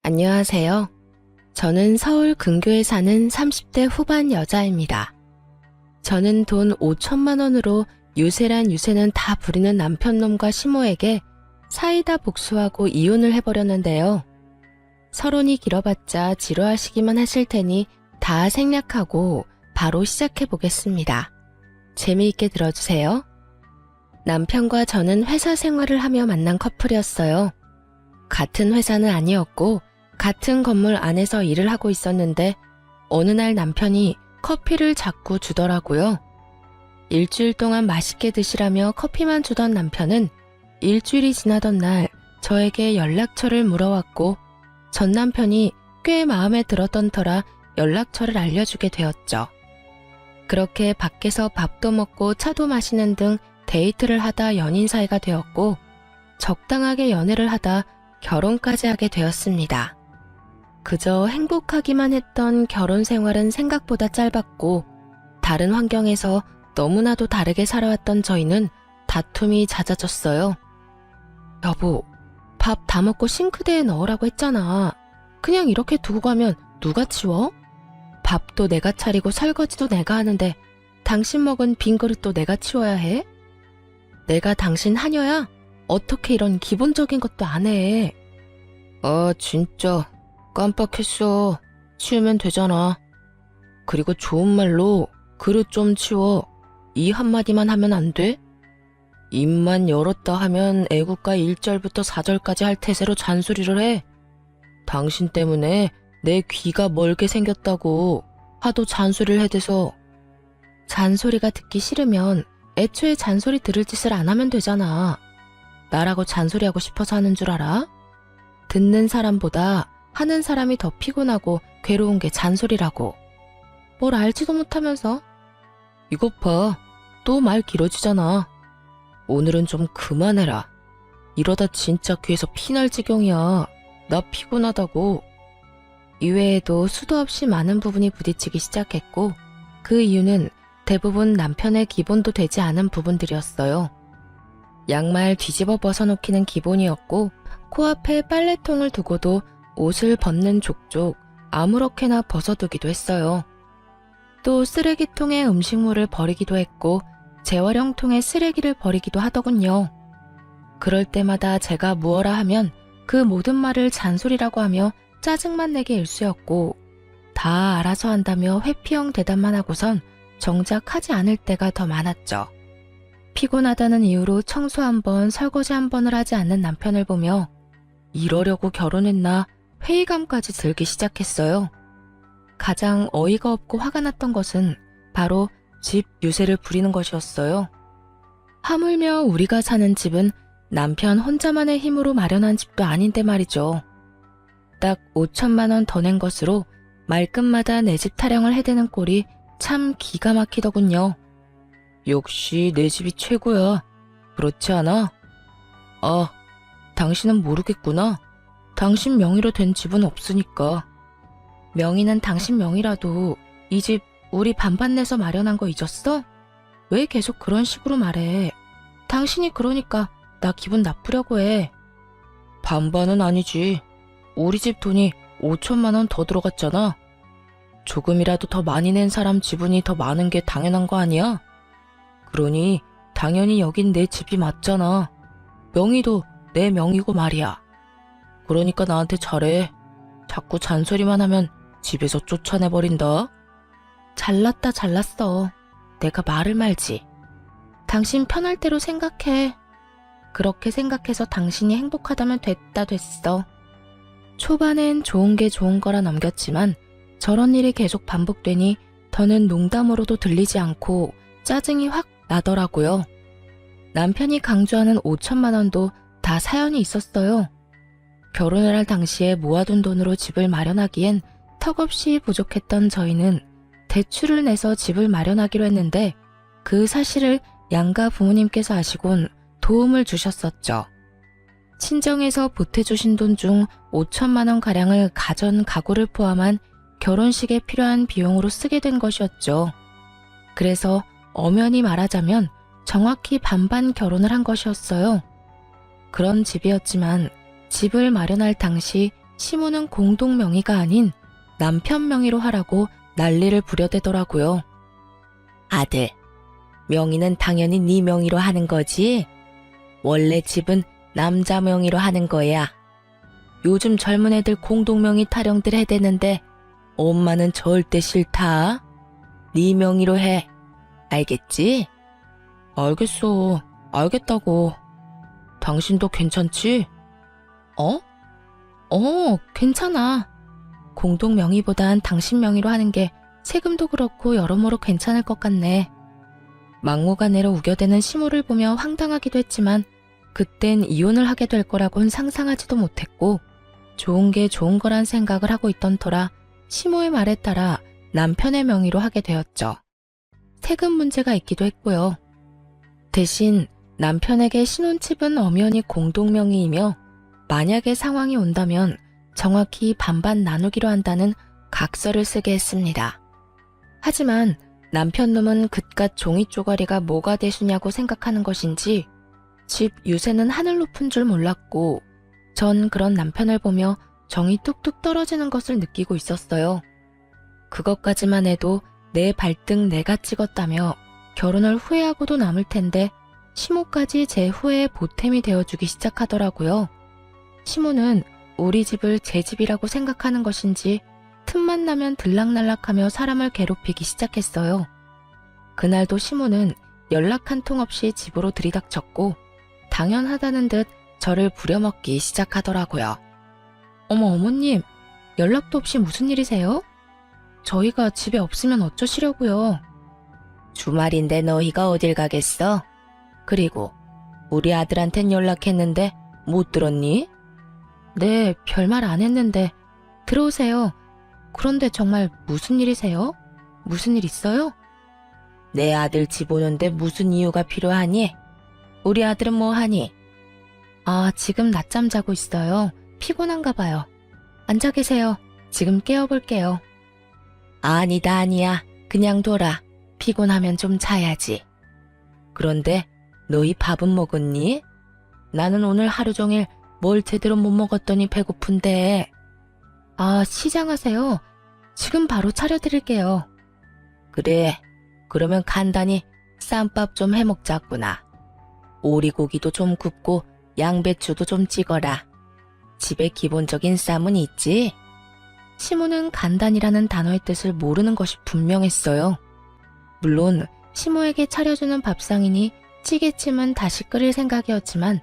안녕하세요. 저는 서울 근교에 사는 30대 후반 여자입니다. 저는 돈 5천만 원으로 유세란 유세는 다 부리는 남편놈과 시모에게 사이다 복수하고 이혼을 해버렸는데요. 서론이 길어봤자 지루하시기만 하실 테니 다 생략하고 바로 시작해 보겠습니다. 재미있게 들어주세요. 남편과 저는 회사 생활을 하며 만난 커플이었어요. 같은 회사는 아니었고 같은 건물 안에서 일을 하고 있었는데 어느 날 남편이 커피를 자꾸 주더라고요. 일주일 동안 맛있게 드시라며 커피만 주던 남편은 일주일이 지나던 날 저에게 연락처를 물어왔고 전 남편이 꽤 마음에 들었던 터라 연락처를 알려주게 되었죠. 그렇게 밖에서 밥도 먹고 차도 마시는 등 데이트를 하다 연인 사이가 되었고 적당하게 연애를 하다 결혼까지 하게 되었습니다. 그저 행복하기만 했던 결혼 생활은 생각보다 짧았고 다른 환경에서 너무나도 다르게 살아왔던 저희는 다툼이 잦아졌어요. 여보, 밥 다 먹고 싱크대에 넣으라고 했잖아. 그냥 이렇게 두고 가면 누가 치워? 밥도 내가 차리고 설거지도 내가 하는데 당신 먹은 빈 그릇도 내가 치워야 해? 내가 당신 하녀야? 어떻게 이런 기본적인 것도 안 해? 진짜 깜빡했어. 치우면 되잖아. 그리고 좋은 말로 그릇 좀 치워. 이 한마디만 하면 안 돼? 입만 열었다 하면 애국가 1절부터 4절까지 할 태세로 잔소리를 해. 당신 때문에 내 귀가 멀게 생겼다고 하도 잔소리를 해대서. 잔소리가 듣기 싫으면 애초에 잔소리 들을 짓을 안 하면 되잖아. 나라고 잔소리하고 싶어서 하는 줄 알아? 듣는 사람보다 하는 사람이 더 피곤하고 괴로운 게 잔소리라고. 뭘 알지도 못하면서. 이것 봐. 또 말 길어지잖아. 오늘은 좀 그만해라. 이러다 진짜 귀에서 피날 지경이야. 나 피곤하다고. 이외에도 수도 없이 많은 부분이 부딪히기 시작했고 그 이유는 대부분 남편의 기본도 되지 않은 부분들이었어요. 양말 뒤집어 벗어놓기는 기본이었고 코앞에 빨래통을 두고도 옷을 벗는 족족 아무렇게나 벗어두기도 했어요. 또 쓰레기통에 음식물을 버리기도 했고 재활용통에 쓰레기를 버리기도 하더군요. 그럴 때마다 제가 무어라 하면 그 모든 말을 잔소리라고 하며 짜증만 내게 일쑤였고 다 알아서 한다며 회피형 대답만 하고선 정작 하지 않을 때가 더 많았죠. 피곤하다는 이유로 청소 한 번, 설거지 한 번을 하지 않는 남편을 보며 이러려고 결혼했나 회의감까지 들기 시작했어요. 가장 어이가 없고 화가 났던 것은 바로 집 유세를 부리는 것이었어요. 하물며 우리가 사는 집은 남편 혼자만의 힘으로 마련한 집도 아닌데 말이죠. 딱 5천만 원 더 낸 것으로 말끝마다 내 집 타령을 해대는 꼴이 참 기가 막히더군요. 역시 내 집이 최고야. 그렇지 않아? 당신은 모르겠구나. 당신 명의로 된 집은 없으니까. 명의는 당신 명의라도 이 집 우리 반반 내서 마련한 거 잊었어? 왜 계속 그런 식으로 말해? 당신이 그러니까 나 기분 나쁘려고 해. 반반은 아니지. 우리 집 돈이 5천만 원 더 들어갔잖아. 조금이라도 더 많이 낸 사람 지분이 더 많은 게 당연한 거 아니야? 그러니 당연히 여긴 내 집이 맞잖아. 명의도 내 명의고 말이야. 그러니까 나한테 잘해. 자꾸 잔소리만 하면 집에서 쫓아내버린다. 잘났다 잘났어. 내가 말을 말지. 당신 편할 대로 생각해. 그렇게 생각해서 당신이 행복하다면 됐다 됐어. 초반엔 좋은 게 좋은 거라 넘겼지만 저런 일이 계속 반복되니 더는 농담으로도 들리지 않고 짜증이 확 나더라고요. 남편이 강조하는 5천만 원도 다 사연이 있었어요. 결혼을 할 당시에 모아둔 돈으로 집을 마련하기엔 턱없이 부족했던 저희는 대출을 내서 집을 마련하기로 했는데 그 사실을 양가 부모님께서 아시곤 도움을 주셨었죠. 친정에서 보태주신 돈 중 5천만 원 가량을 가전 가구를 포함한 결혼식에 필요한 비용으로 쓰게 된 것이었죠. 그래서 엄연히 말하자면 정확히 반반 결혼을 한 것이었어요. 그런 집이었지만 집을 마련할 당시 시모는 공동 명의가 아닌 남편 명의로 하라고 난리를 부려대더라고요. 아들, 명의는 당연히 네 명의로 하는 거지. 원래 집은 남자 명의로 하는 거야. 요즘 젊은 애들 공동 명의 타령들 해대는데 엄마는 절대 싫다. 네 명의로 해. 알겠지? 알겠어. 알겠다고. 당신도 괜찮지? 괜찮아. 공동 명의보단 당신 명의로 하는 게 세금도 그렇고 여러모로 괜찮을 것 같네. 막무가내로 우겨대는 시모를 보며 황당하기도 했지만 그땐 이혼을 하게 될 거라곤 상상하지도 못했고 좋은 게 좋은 거란 생각을 하고 있던 터라 시모의 말에 따라 남편의 명의로 하게 되었죠. 세금 문제가 있기도 했고요. 대신 남편에게 신혼집은 엄연히 공동 명의이며 만약에 상황이 온다면 정확히 반반 나누기로 한다는 각서를 쓰게 했습니다. 하지만 남편 놈은 그깟 종이 쪼가리가 뭐가 대수냐고 생각하는 것인지 집 유세는 하늘 높은 줄 몰랐고 전 그런 남편을 보며 정이 뚝뚝 떨어지는 것을 느끼고 있었어요. 그것까지만 해도 내 발등 내가 찍었다며 결혼을 후회하고도 남을 텐데 시모까지 제 후회의 보탬이 되어주기 시작하더라고요. 시모는 우리 집을 제 집이라고 생각하는 것인지 틈만 나면 들락날락하며 사람을 괴롭히기 시작했어요. 그날도 시모는 연락 한 통 없이 집으로 들이닥쳤고 당연하다는 듯 저를 부려먹기 시작하더라고요. 어머님, 연락도 없이 무슨 일이세요? 저희가 집에 없으면 어쩌시려고요? 주말인데 너희가 어딜 가겠어? 그리고 우리 아들한텐 연락했는데 못 들었니? 네, 별말 안 했는데 들어오세요. 그런데 정말 무슨 일이세요? 무슨 일 있어요? 내 아들 집 오는데 무슨 이유가 필요하니? 우리 아들은 뭐 하니? 아, 지금 낮잠 자고 있어요. 피곤한가 봐요. 앉아 계세요. 지금 깨워볼게요. 아니다, 아니야. 그냥 둬라. 피곤하면 좀 자야지. 그런데 너희 밥은 먹었니? 나는 오늘 하루 종일 뭘 제대로 못 먹었더니 배고픈데. 아, 시장하세요. 지금 바로 차려드릴게요. 그래, 그러면 간단히 쌈밥 좀 해먹자꾸나. 오리고기도 좀 굽고 양배추도 좀 찍어라. 집에 기본적인 쌈은 있지? 시모는 간단이라는 단어의 뜻을 모르는 것이 분명했어요. 물론 시모에게 차려주는 밥상이니 찌개찜은 다시 끓일 생각이었지만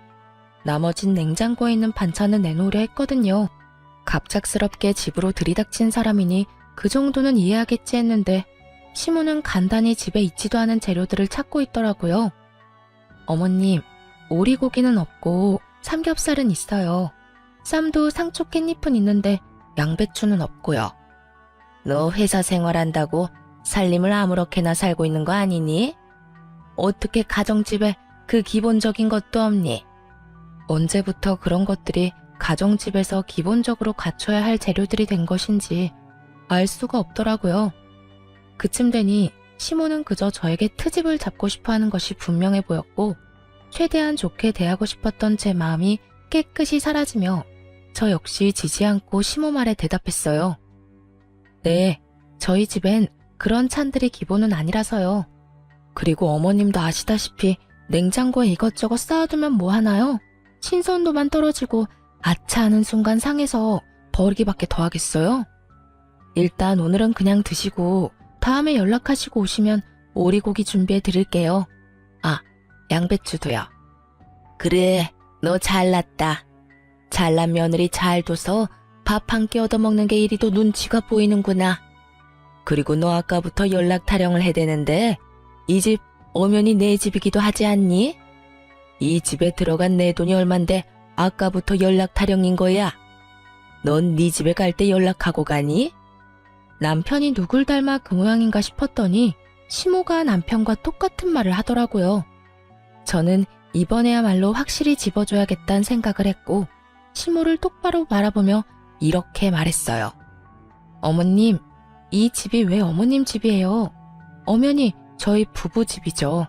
나머진 냉장고에 있는 반찬은 내놓으려 했거든요. 갑작스럽게 집으로 들이닥친 사람이니 그 정도는 이해하겠지 했는데 시모는 간단히 집에 있지도 않은 재료들을 찾고 있더라고요. 어머님, 오리고기는 없고 삼겹살은 있어요. 쌈도 상추 깻잎은 있는데 양배추는 없고요. 너 회사 생활한다고 살림을 아무렇게나 살고 있는 거 아니니? 어떻게 가정집에 그 기본적인 것도 없니? 언제부터 그런 것들이 가정집에서 기본적으로 갖춰야 할 재료들이 된 것인지 알 수가 없더라고요. 그쯤 되니 시모는 그저 저에게 트집을 잡고 싶어 하는 것이 분명해 보였고 최대한 좋게 대하고 싶었던 제 마음이 깨끗이 사라지며 저 역시 지지 않고 시모 말에 대답했어요. 네, 저희 집엔 그런 찬들이 기본은 아니라서요. 그리고 어머님도 아시다시피 냉장고에 이것저것 쌓아두면 뭐 하나요? 신선도만 떨어지고 아차 하는 순간 상해서 버리기밖에 더 하겠어요? 일단 오늘은 그냥 드시고 다음에 연락하시고 오시면 오리고기 준비해 드릴게요. 아, 양배추도요. 그래, 너 잘났다. 잘난 며느리 잘 둬서 밥 한 끼 얻어먹는 게 이리도 눈치가 보이는구나. 그리고 너 아까부터 연락 타령을 해대는데 이 집 엄연히 내 집이기도 하지 않니? 이 집에 들어간 내 돈이 얼만데 아까부터 연락 타령인 거야. 넌 네 집에 갈 때 연락하고 가니? 남편이 누굴 닮아 그 모양인가 싶었더니 시모가 남편과 똑같은 말을 하더라고요. 저는 이번에야말로 확실히 집어줘야겠다는 생각을 했고 시모를 똑바로 바라보며 이렇게 말했어요. 어머님, 이 집이 왜 어머님 집이에요? 엄연히 저희 부부 집이죠.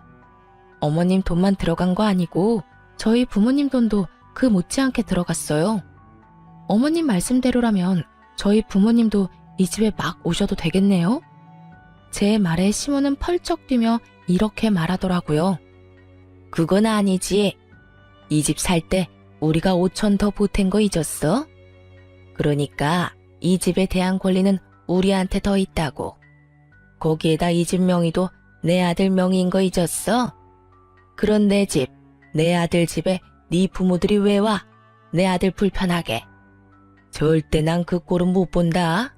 어머님 돈만 들어간 거 아니고 저희 부모님 돈도 그 못지않게 들어갔어요. 어머님 말씀대로라면 저희 부모님도 이 집에 막 오셔도 되겠네요? 제 말에 시모는 펄쩍 뛰며 이렇게 말하더라고요. 그건 아니지. 이 집 살 때 우리가 5천 더 보탠 거 잊었어? 그러니까 이 집에 대한 권리는 우리한테 더 있다고. 거기에다 이 집 명의도 내 아들 명의인 거 잊었어? 그런 내 집, 내 아들 집에 네 부모들이 왜 와? 내 아들 불편하게. 절대 난 그 꼴은 못 본다.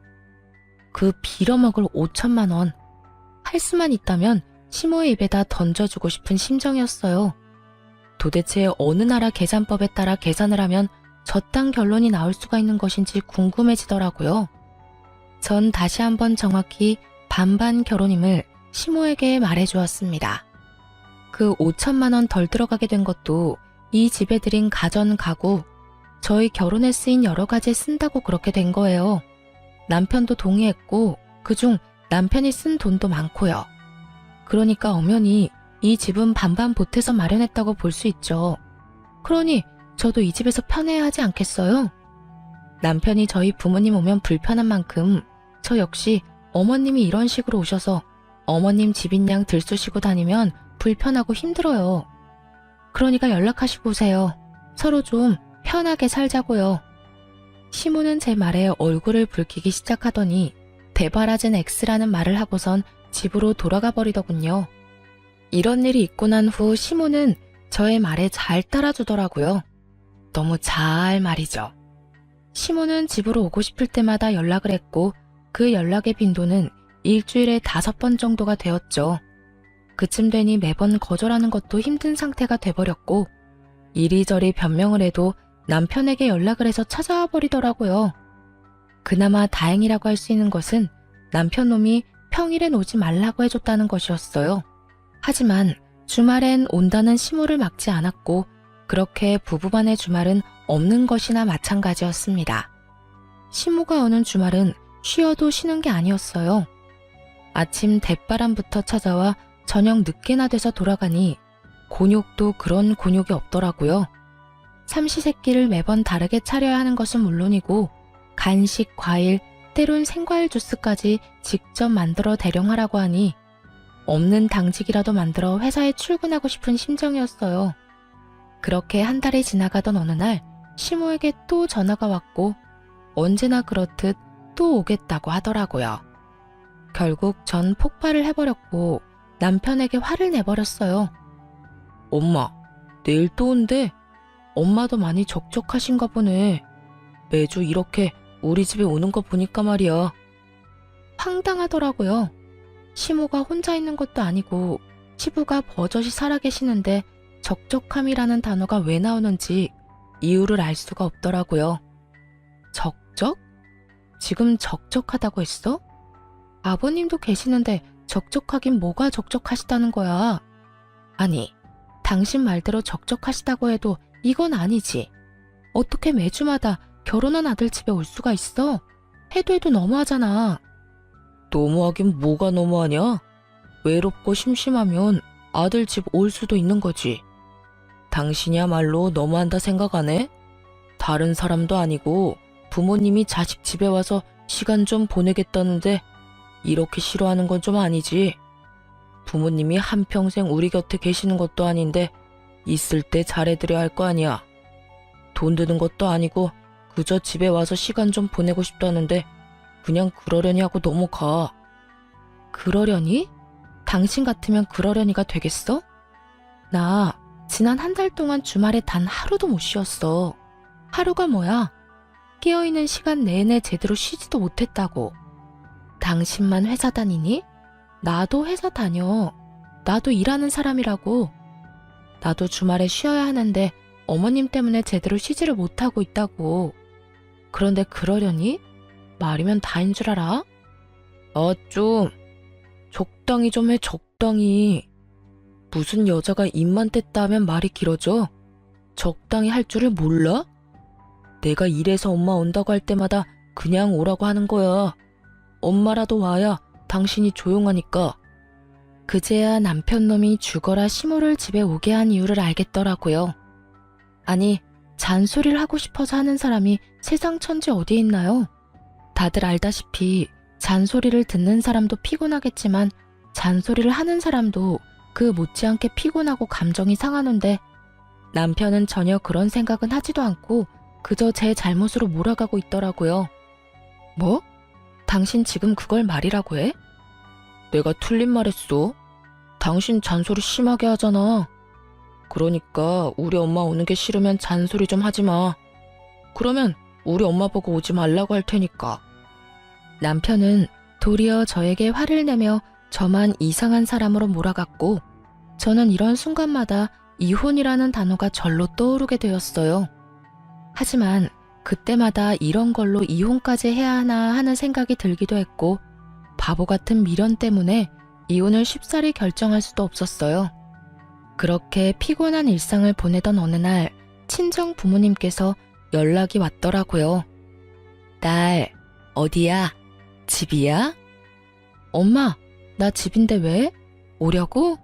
그 빌어먹을 5천만 원. 할 수만 있다면 시모의 입에다 던져주고 싶은 심정이었어요. 도대체 어느 나라 계산법에 따라 계산을 하면 저딴 결론이 나올 수가 있는 것인지 궁금해지더라고요. 전 다시 한번 정확히 반반 결혼임을 시모에게 말해주었습니다. 그 5천만 원 덜 들어가게 된 것도 이 집에 들인 가전 가구, 저희 결혼에 쓰인 여러 가지에 쓴다고 그렇게 된 거예요. 남편도 동의했고 그중 남편이 쓴 돈도 많고요. 그러니까 엄연히 이 집은 반반 보태서 마련했다고 볼 수 있죠. 그러니 저도 이 집에서 편해야 하지 않겠어요? 남편이 저희 부모님 오면 불편한 만큼 저 역시 어머님이 이런 식으로 오셔서 어머님 집인 양 들쑤시고 다니면 불편하고 힘들어요. 그러니까 연락하시고 오세요. 서로 좀 편하게 살자고요. 시모는 제 말에 얼굴을 붉히기 시작하더니 대바라진 X라는 말을 하고선 집으로 돌아가 버리더군요. 이런 일이 있고 난 후 시모는 저의 말에 잘 따라주더라고요. 너무 잘 말이죠. 시모는 집으로 오고 싶을 때마다 연락을 했고 그 연락의 빈도는 일주일에 5번 정도가 되었죠. 그쯤 되니 매번 거절하는 것도 힘든 상태가 돼버렸고 이리저리 변명을 해도 남편에게 연락을 해서 찾아와 버리더라고요. 그나마 다행이라고 할 수 있는 것은 남편 놈이 평일엔 오지 말라고 해줬다는 것이었어요. 하지만 주말엔 온다는 시모를 막지 않았고 그렇게 부부간의 주말은 없는 것이나 마찬가지였습니다. 시모가 오는 주말은 쉬어도 쉬는 게 아니었어요. 아침 대바람부터 찾아와 저녁 늦게나 돼서 돌아가니 곤욕도 그런 곤욕이 없더라고요. 삼시세끼를 매번 다르게 차려야 하는 것은 물론이고 간식, 과일, 때론 생과일 주스까지 직접 만들어 대령하라고 하니 없는 당직이라도 만들어 회사에 출근하고 싶은 심정이었어요. 그렇게 한 달이 지나가던 어느 날 시모에게 또 전화가 왔고 언제나 그렇듯 또 오겠다고 하더라고요. 결국 전 폭발을 해버렸고 남편에게 화를 내버렸어요. 엄마, 내일 또 온대. 엄마도 많이 적적하신가 보네. 매주 이렇게 우리 집에 오는 거 보니까 말이야. 황당하더라고요. 시모가 혼자 있는 것도 아니고 시부가 버젓이 살아계시는데 적적함이라는 단어가 왜 나오는지 이유를 알 수가 없더라고요. 적적? 지금 적적하다고 했어? 아버님도 계시는데 적적하긴 뭐가 적적하시다는 거야. 아니, 당신 말대로 적적하시다고 해도 이건 아니지. 어떻게 매주마다 결혼한 아들 집에 올 수가 있어? 해도 너무하잖아. 너무하긴 뭐가 너무하냐? 외롭고 심심하면 아들 집 올 수도 있는 거지. 당신이야말로 너무한다 생각 안 해? 다른 사람도 아니고 부모님이 자식 집에 와서 시간 좀 보내겠다는데 이렇게 싫어하는 건 좀 아니지. 부모님이 한평생 우리 곁에 계시는 것도 아닌데 있을 때 잘해드려야 할 거 아니야. 돈 드는 것도 아니고 그저 집에 와서 시간 좀 보내고 싶다는데 그냥 그러려니 하고 넘어가. 그러려니? 당신 같으면 그러려니가 되겠어? 나 지난 한 달 동안 주말에 단 하루도 못 쉬었어. 하루가 뭐야? 깨어있는 시간 내내 제대로 쉬지도 못했다고. 당신만 회사 다니니? 나도 회사 다녀. 나도 일하는 사람이라고. 나도 주말에 쉬어야 하는데 어머님 때문에 제대로 쉬지를 못하고 있다고. 그런데 그러려니? 말이면 다인 줄 알아? 좀 적당히 좀 해, 적당히. 무슨 여자가 입만 뗐다 하면 말이 길어져? 적당히 할 줄을 몰라? 내가 일해서 엄마 온다고 할 때마다 그냥 오라고 하는 거야. 엄마라도 와야 당신이 조용하니까. 그제야 남편 놈이 죽어라 시모를 집에 오게 한 이유를 알겠더라고요. 아니, 잔소리를 하고 싶어서 하는 사람이 세상 천지 어디에 있나요? 다들 알다시피 잔소리를 듣는 사람도 피곤하겠지만 잔소리를 하는 사람도 그 못지않게 피곤하고 감정이 상하는데 남편은 전혀 그런 생각은 하지도 않고 그저 제 잘못으로 몰아가고 있더라고요. 뭐? 당신 지금 그걸 말이라고 해? 내가 틀린 말 했어. 당신 잔소리 심하게 하잖아. 그러니까 우리 엄마 오는 게 싫으면 잔소리 좀 하지 마. 그러면 우리 엄마 보고 오지 말라고 할 테니까. 남편은 도리어 저에게 화를 내며 저만 이상한 사람으로 몰아갔고 저는 이런 순간마다 이혼이라는 단어가 절로 떠오르게 되었어요. 하지만 그때마다 이런 걸로 이혼까지 해야 하나 하는 생각이 들기도 했고 바보 같은 미련 때문에 이혼을 쉽사리 결정할 수도 없었어요. 그렇게 피곤한 일상을 보내던 어느 날 친정 부모님께서 연락이 왔더라고요. 딸, 어디야? 집이야? 엄마, 나 집인데 왜? 오려고?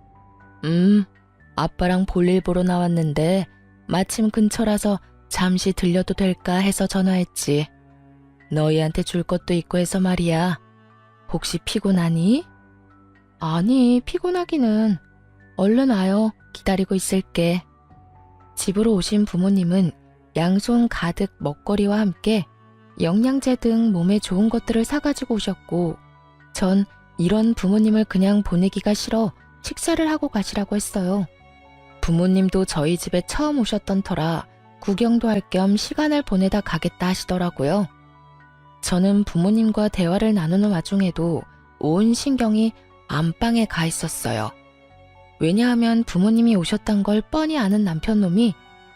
아빠랑 볼일 보러 나왔는데 마침 근처라서 잠시 들려도 될까 해서 전화했지. 너희한테 줄 것도 있고 해서 말이야. 혹시 피곤하니? 아니, 피곤하기는. 얼른 와요. 기다리고 있을게. 집으로 오신 부모님은 양손 가득 먹거리와 함께 영양제 등 몸에 좋은 것들을 사가지고 오셨고 전 이런 부모님을 그냥 보내기가 싫어 식사를 하고 가시라고 했어요. 부모님도 저희 집에 처음 오셨던 터라 구경도 할 겸 시간을 보내다 가겠다 하시더라고요. 저는 부모님과 대화를 나누는 와중에도 온 신경이 안방에 가 있었어요. 왜냐하면 부모님이 오셨단 걸 뻔히 아는 남편놈이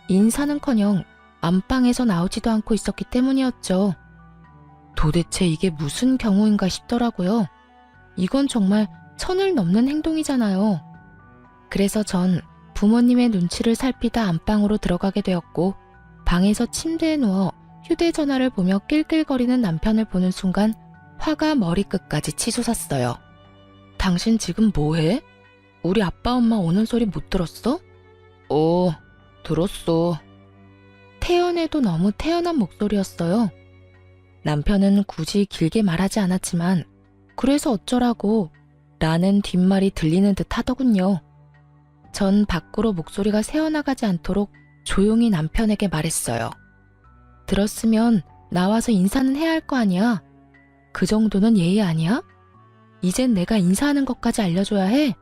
인사는커녕 안방에서 나오지도 않고 있었기 때문이었죠. 도대체 이게 무슨 경우인가 싶더라고요. 이건 정말 선을 넘는 행동이잖아요. 그래서 전 부모님의 눈치를 살피다 안방으로 들어가게 되었고 방에서 침대에 누워 휴대전화를 보며 낄낄거리는 남편을 보는 순간 화가 머리끝까지 치솟았어요. 당신 지금 뭐해? 우리 아빠 엄마 오는 소리 못 들었어? 들었어. 태연해도 너무 태연한 목소리였어요. 남편은 굳이 길게 말하지 않았지만 그래서 어쩌라고 라는 뒷말이 들리는 듯 하더군요. 전 밖으로 목소리가 새어나가지 않도록 조용히 남편에게 말했어요. 들었으면 나와서 인사는 해야 할 거 아니야? 그 정도는 예의 아니야? 이젠 내가 인사하는 것까지 알려줘야 해?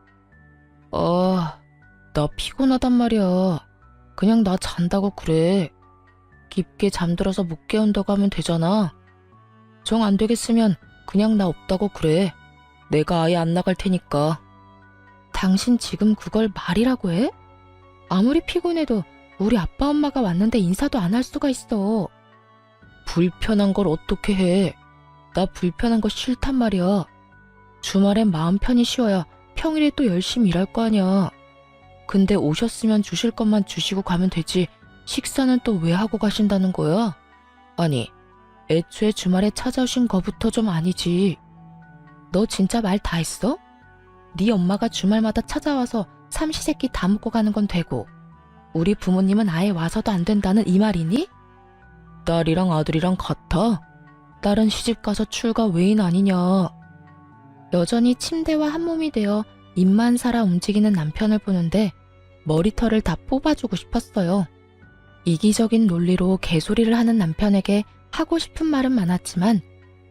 나 피곤하단 말이야. 그냥 나 잔다고 그래. 깊게 잠들어서 못 깨운다고 하면 되잖아. 정 안 되겠으면 그냥 나 없다고 그래. 내가 아예 안 나갈 테니까. 당신 지금 그걸 말이라고 해? 아무리 피곤해도 우리 아빠 엄마가 왔는데 인사도 안 할 수가 있어. 불편한 걸 어떻게 해. 나 불편한 거 싫단 말이야. 주말엔 마음 편히 쉬어야 평일에 또 열심히 일할 거 아니야. 근데 오셨으면 주실 것만 주시고 가면 되지. 식사는 또 왜 하고 가신다는 거야? 아니, 애초에 주말에 찾아오신 거부터 좀 아니지. 너 진짜 말 다 했어? 네 엄마가 주말마다 찾아와서 삼시세끼 다 먹고 가는 건 되고 우리 부모님은 아예 와서도 안 된다는 이 말이니? 딸이랑 아들이랑 같아? 딸은 시집가서 출가 외인 아니냐. 여전히 침대와 한몸이 되어 입만 살아 움직이는 남편을 보는데 머리털을 다 뽑아주고 싶었어요. 이기적인 논리로 개소리를 하는 남편에게 하고 싶은 말은 많았지만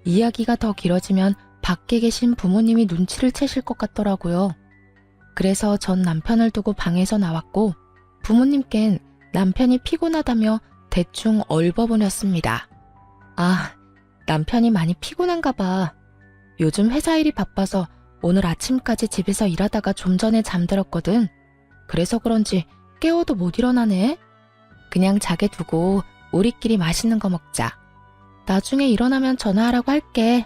이야기가 더 길어지면 밖에 계신 부모님이 눈치를 채실 것 같더라고요. 그래서 전 남편을 두고 방에서 나왔고 부모님께는 남편이 피곤하다며 대충 얼버무렸습니다. 아, 남편이 많이 피곤한가 봐. 요즘 회사 일이 바빠서 오늘 아침까지 집에서 일하다가 좀 전에 잠들었거든. 그래서 그런지 깨워도 못 일어나네. 그냥 자게 두고 우리끼리 맛있는 거 먹자. 나중에 일어나면 전화하라고 할게.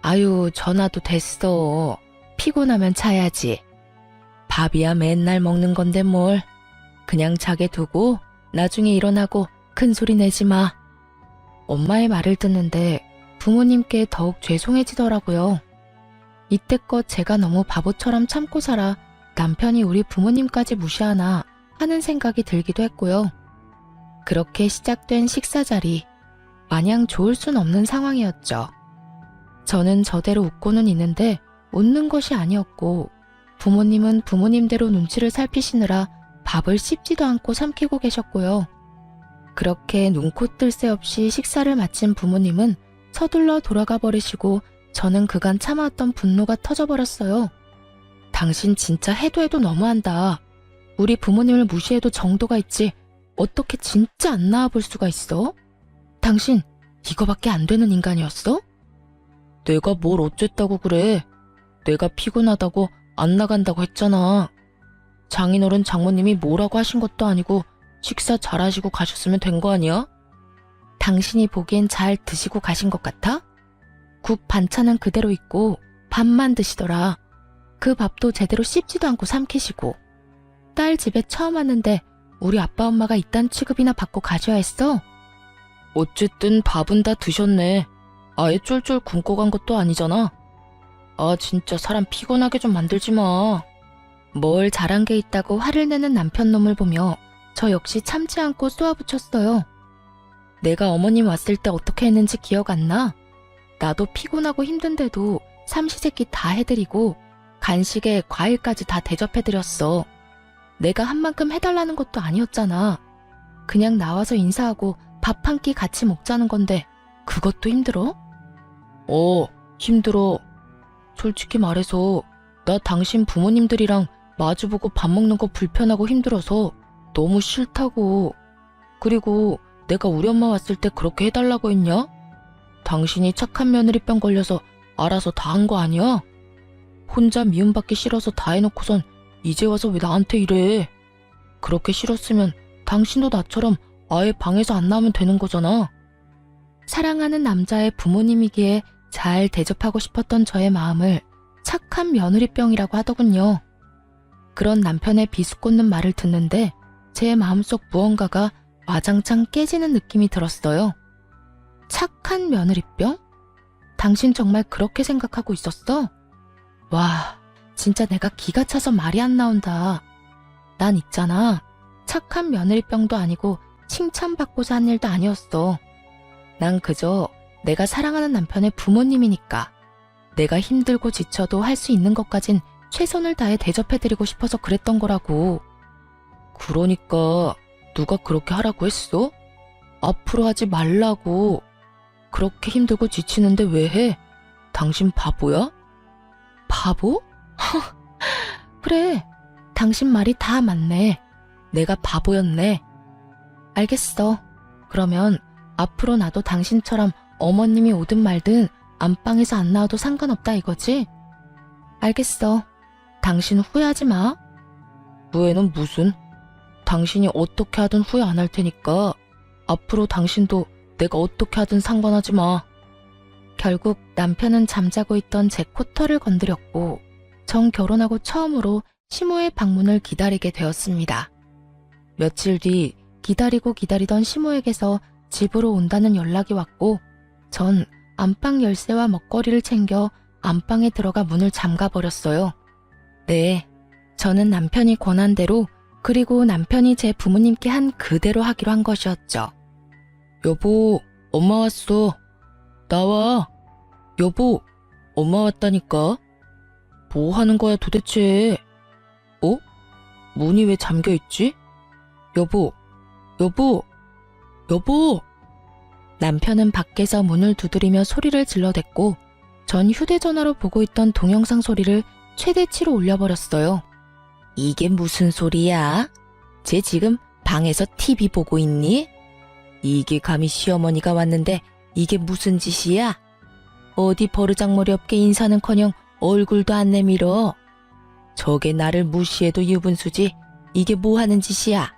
아유, 전화도 됐어. 피곤하면 자야지. 밥이야 맨날 먹는 건데 뭘. 그냥 자게 두고 나중에 일어나고 큰 소리 내지 마. 엄마의 말을 듣는데 부모님께 더욱 죄송해지더라고요. 이때껏 제가 너무 바보처럼 참고 살아 남편이 우리 부모님까지 무시하나 하는 생각이 들기도 했고요. 그렇게 시작된 식사 자리, 마냥 좋을 순 없는 상황이었죠. 저는 저대로 웃고는 있는데 웃는 것이 아니었고, 부모님은 부모님대로 눈치를 살피시느라 밥을 씹지도 않고 삼키고 계셨고요. 그렇게 눈코 뜰 새 없이 식사를 마친 부모님은 서둘러 돌아가 버리시고 저는 그간 참아왔던 분노가 터져버렸어요. 당신 진짜 해도 해도 너무한다. 우리 부모님을 무시해도 정도가 있지. 어떻게 진짜 안 나와볼 수가 있어? 당신 이거밖에 안 되는 인간이었어? 내가 뭘 어쨌다고 그래. 내가 피곤하다고 안 나간다고 했잖아. 장인어른 장모님이 뭐라고 하신 것도 아니고 식사 잘하시고 가셨으면 된 거 아니야? 당신이 보기엔 잘 드시고 가신 것 같아? 국 반찬은 그대로 있고 밥만 드시더라. 그 밥도 제대로 씹지도 않고 삼키시고. 딸 집에 처음 왔는데 우리 아빠 엄마가 이딴 취급이나 받고 가셔야 했어? 어쨌든 밥은 다 드셨네. 아예 쫄쫄 굶고 간 것도 아니잖아. 아 진짜 사람 피곤하게 좀 만들지 마. 뭘 잘한 게 있다고 화를 내는 남편 놈을 보며 저 역시 참지 않고 쏘아붙였어요. 내가 어머님 왔을 때 어떻게 했는지 기억 안 나? 나도 피곤하고 힘든데도 삼시세끼 다 해드리고 간식에 과일까지 다 대접해드렸어. 내가 한 만큼 해달라는 것도 아니었잖아. 그냥 나와서 인사하고 밥 한 끼 같이 먹자는 건데 그것도 힘들어? 힘들어. 솔직히 말해서 나 당신 부모님들이랑 마주보고 밥 먹는 거 불편하고 힘들어서 너무 싫다고. 그리고 내가 우리 엄마 왔을 때 그렇게 해달라고 했냐? 당신이 착한 며느리병 걸려서 알아서 다 한 거 아니야? 혼자 미움받기 싫어서 다 해놓고선 이제 와서 왜 나한테 이래? 그렇게 싫었으면 당신도 나처럼 아예 방에서 안 나오면 되는 거잖아. 사랑하는 남자의 부모님이기에 잘 대접하고 싶었던 저의 마음을 착한 며느리병이라고 하더군요. 그런 남편의 비수꽂는 말을 듣는데 제 마음속 무언가가 와장창 깨지는 느낌이 들었어요. 착한 며느리병? 당신 정말 그렇게 생각하고 있었어? 와, 진짜 내가 기가 차서 말이 안 나온다. 난 있잖아. 착한 며느리병도 아니고 칭찬받고자 한 일도 아니었어. 난 그저 내가 사랑하는 남편의 부모님이니까 내가 힘들고 지쳐도 할 수 있는 것까진 최선을 다해 대접해드리고 싶어서 그랬던 거라고. 그러니까 누가 그렇게 하라고 했어? 앞으로 하지 말라고. 그렇게 힘들고 지치는데 왜 해? 당신 바보야? 바보? 그래, 당신 말이 다 맞네. 내가 바보였네. 알겠어. 그러면 앞으로 나도 당신처럼 어머님이 오든 말든 안방에서 안 나와도 상관없다 이거지? 알겠어. 당신 후회하지 마. 후회는 무슨? 당신이 어떻게 하든 후회 안 할 테니까 앞으로 당신도 내가 어떻게 하든 상관하지 마. 결국 남편은 잠자고 있던 제 코털을 건드렸고 전 결혼하고 처음으로 시모의 방문을 기다리게 되었습니다. 며칠 뒤 기다리고 기다리던 시모에게서 집으로 온다는 연락이 왔고 전 안방 열쇠와 먹거리를 챙겨 안방에 들어가 문을 잠가버렸어요. 네, 저는 남편이 권한 대로 그리고 남편이 제 부모님께 한 그대로 하기로 한 것이었죠. 여보, 엄마 왔어. 나와. 여보, 엄마 왔다니까. 뭐 하는 거야 도대체? 문이 왜 잠겨있지? 여보, 여보, 여보! 남편은 밖에서 문을 두드리며 소리를 질러댔고 전 휴대전화로 보고 있던 동영상 소리를 최대치로 올려버렸어요. 이게 무슨 소리야? 쟤 지금 방에서 TV 보고 있니? 이게 감히 시어머니가 왔는데 이게 무슨 짓이야? 어디 버르장머리 없게 인사는커녕 얼굴도 안 내밀어. 저게 나를 무시해도 유분수지. 이게 뭐 하는 짓이야?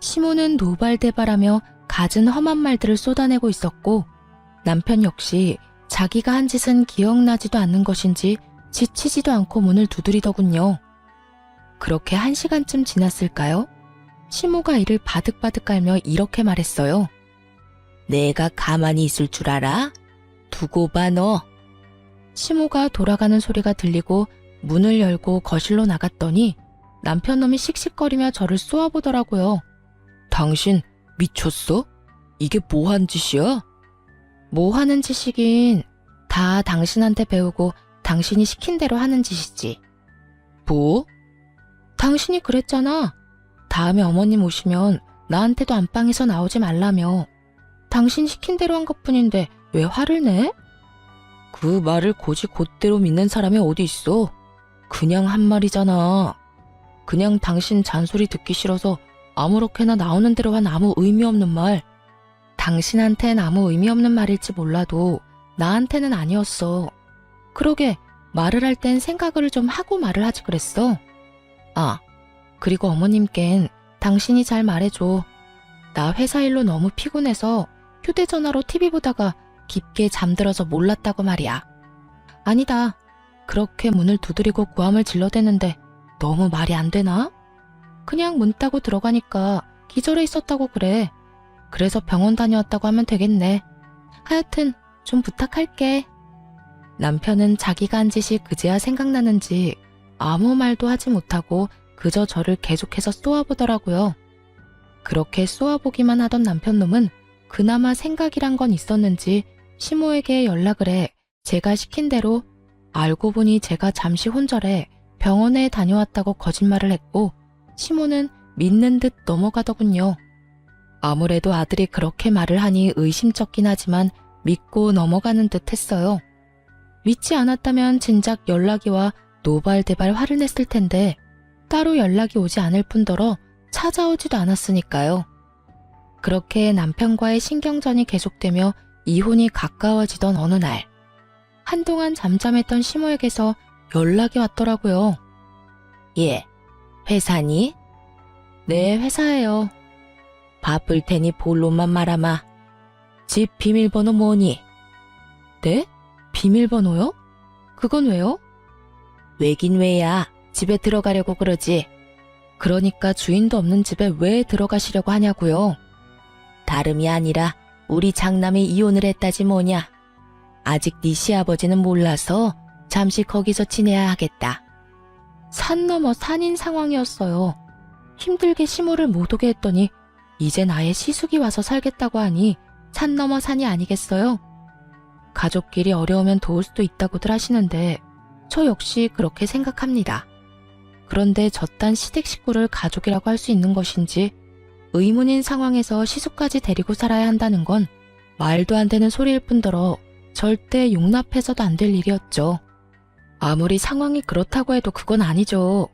시모는 노발대발하며 갖은 험한 말들을 쏟아내고 있었고 남편 역시 자기가 한 짓은 기억나지도 않는 것인지 지치지도 않고 문을 두드리더군요. 그렇게 1시간쯤 지났을까요? 시모가 이를 바득바득 깔며 이렇게 말했어요. 내가 가만히 있을 줄 알아? 두고 봐 너. 시모가 돌아가는 소리가 들리고 문을 열고 거실로 나갔더니 남편 놈이 씩씩거리며 저를 쏘아보더라고요. 당신 미쳤어? 이게 뭐 한 짓이야? 뭐 하는 짓이긴 다 당신한테 배우고 당신이 시킨 대로 하는 짓이지. 뭐? 당신이 그랬잖아. 다음에 어머님 오시면 나한테도 안방에서 나오지 말라며. 당신 시킨 대로 한 것뿐인데 왜 화를 내? 그 말을 곧이 곧대로 믿는 사람이 어디 있어? 그냥 한 말이잖아. 그냥 당신 잔소리 듣기 싫어서 아무렇게나 나오는 대로 한 아무 의미 없는 말. 당신한텐 아무 의미 없는 말일지 몰라도 나한테는 아니었어. 그러게 말을 할 땐 생각을 좀 하고 말을 하지 그랬어. 아, 그리고 어머님껜 당신이 잘 말해줘. 나 회사 일로 너무 피곤해서 휴대전화로 TV 보다가 깊게 잠들어서 몰랐다고 말이야. 아니다. 그렇게 문을 두드리고 고함을 질러대는데 너무 말이 안 되나? 그냥 문 따고 들어가니까 기절해 있었다고 그래. 그래서 병원 다녀왔다고 하면 되겠네. 하여튼 좀 부탁할게. 남편은 자기가 한 짓이 그제야 생각나는지 아무 말도 하지 못하고 그저 저를 계속해서 쏘아보더라고요. 그렇게 쏘아보기만 하던 남편놈은 그나마 생각이란 건 있었는지 시모에게 연락을 해 제가 시킨 대로 알고 보니 제가 잠시 혼절해 병원에 다녀왔다고 거짓말을 했고 시모는 믿는 듯 넘어가더군요. 아무래도 아들이 그렇게 말을 하니 의심쩍긴 하지만 믿고 넘어가는 듯 했어요. 믿지 않았다면 진작 연락이 와 노발대발 화를 냈을 텐데 따로 연락이 오지 않을 뿐더러 찾아오지도 않았으니까요. 그렇게 남편과의 신경전이 계속되며 이혼이 가까워지던 어느 날 한동안 잠잠했던 시모에게서 연락이 왔더라고요. 예, 회사니? 네, 회사예요. 바쁠 테니 본론만 말아마. 집 비밀번호 뭐니? 네? 비밀번호요? 그건 왜요? 왜긴 왜야. 집에 들어가려고 그러지. 그러니까 주인도 없는 집에 왜 들어가시려고 하냐고요. 다름이 아니라 우리 장남이 이혼을 했다지 뭐냐. 아직 네 시아버지는 몰라서 잠시 거기서 지내야 하겠다. 산 넘어 산인 상황이었어요. 힘들게 시모를 못 오게 했더니 이젠 아예 시숙이 와서 살겠다고 하니 산 넘어 산이 아니겠어요? 가족끼리 어려우면 도울 수도 있다고들 하시는데 저 역시 그렇게 생각합니다. 그런데 저딴 시댁 식구를 가족이라고 할 수 있는 것인지 의문인 상황에서 시숙까지 데리고 살아야 한다는 건 말도 안 되는 소리일 뿐더러 절대 용납해서도 안 될 일이었죠. 아무리 상황이 그렇다고 해도 그건 아니죠.